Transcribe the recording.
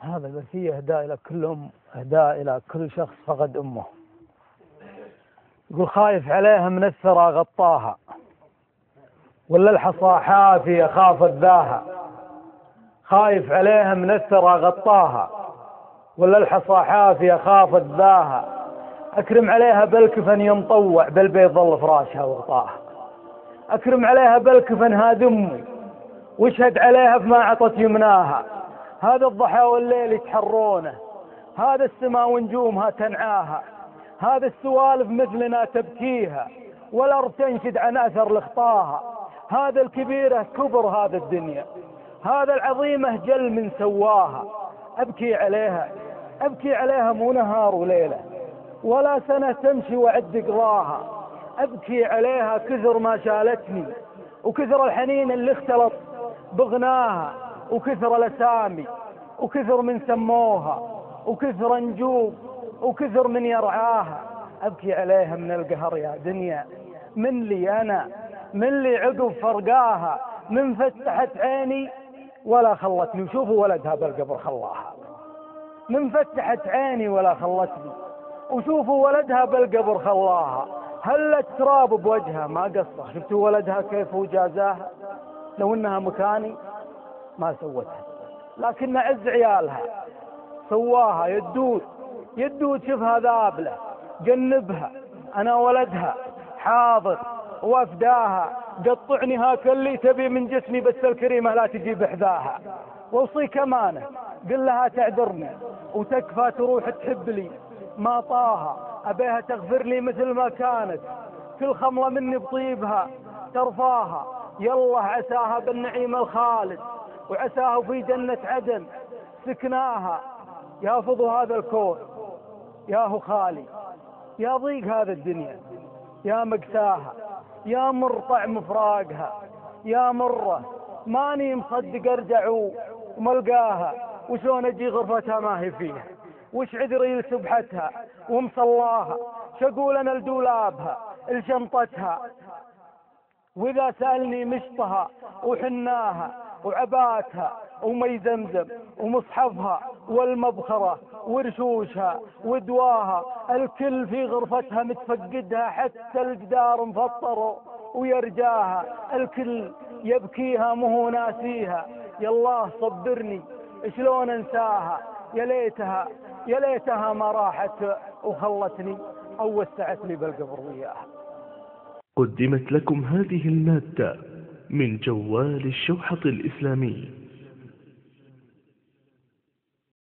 هذا الوصية إهداء إلى كل أم، إهداء إلى كل شخص فقد أمه. يقول خايف عليها من الثرى غطاها، ولا الحصى حافية خافت ذاها. خايف عليها من الثرى غطاها، ولا الحصى حافية خافت ذاها. أكرم عليها بالكفن ينطوع، بالبيض ظل فراشها وغطاها. أكرم عليها بالكفن هاد أمي، واشهد عليها بما عطت يمناها. هذا الضحى والليل يتحرونه، هذا السماء ونجومها تنعاها. هذا السوالف مثلنا تبكيها، والأرض تنشد عن أثر لخطاها. هذا الكبيرة كبر هذا الدنيا، هذا العظيمة جل من سواها. أبكي عليها، أبكي عليها مو نهار وليلة، ولا سنة تمشي وعد قضاها. أبكي عليها كثر ما شالتني، وكثر الحنين اللي اختلط بغناها، وكثر الأسامي، وكثر من سموها، وكثر نجوب، وكثر من يرعاها. أبكي عليها من القهر يا دنيا، من لي أنا، من لي عقب فرقاها. من فتحت عيني ولا خلتني، وشوفوا ولدها بالقبر خلاها. من فتحت عيني ولا خلتني، وشوفوا ولدها بالقبر خلاها. هل التراب بوجهها ما قصر، شفتوا ولدها كيف وجازاها. لو انها مكاني ما سوتها، لكن عز عيالها سواها. يدود شوفها ذابلة، جنبها أنا ولدها حاضر وافداها. قطعني هاك اللي تبي من جسمي، بس الكريمة لا تجيب حذاها. وصيك أمانة قل لها تعذرني، وتكفى تروح تحب لي ما طاها. أبيها تغفر لي مثل ما كانت، كل خملة مني بطيبها ترفاها. يالله عساها بالنعيم الخالد، وعساها في جنة عدن سكناها. يا فضو هذا الكون، يا هو خالي، يا ضيق هذا الدنيا، يا مقساها، يا مر طعم فراقها، يا مرة ماني مصدق ارجع وملقاها. وشون اجي غرفتها ما هي فيها، وش عذري لسبحتها ومصلاها. شقول انا لدولابها لشنطتها، واذا سألني مشطها وحناها، وعباتها ومي زمزم ومصحفها والمبخرة ورشوشها ودواها. الكل في غرفتها متفقدها، حتى الجدار مفطر ويرجاها. الكل يبكيها مهو ناسيها. يا الله صبرني شلون انساها. يا ليتها ما راحت وخلتني، او وسعت لي بالقبر وياها. قدمت لكم هذه المادة من جوال الشوحة الإسلامي.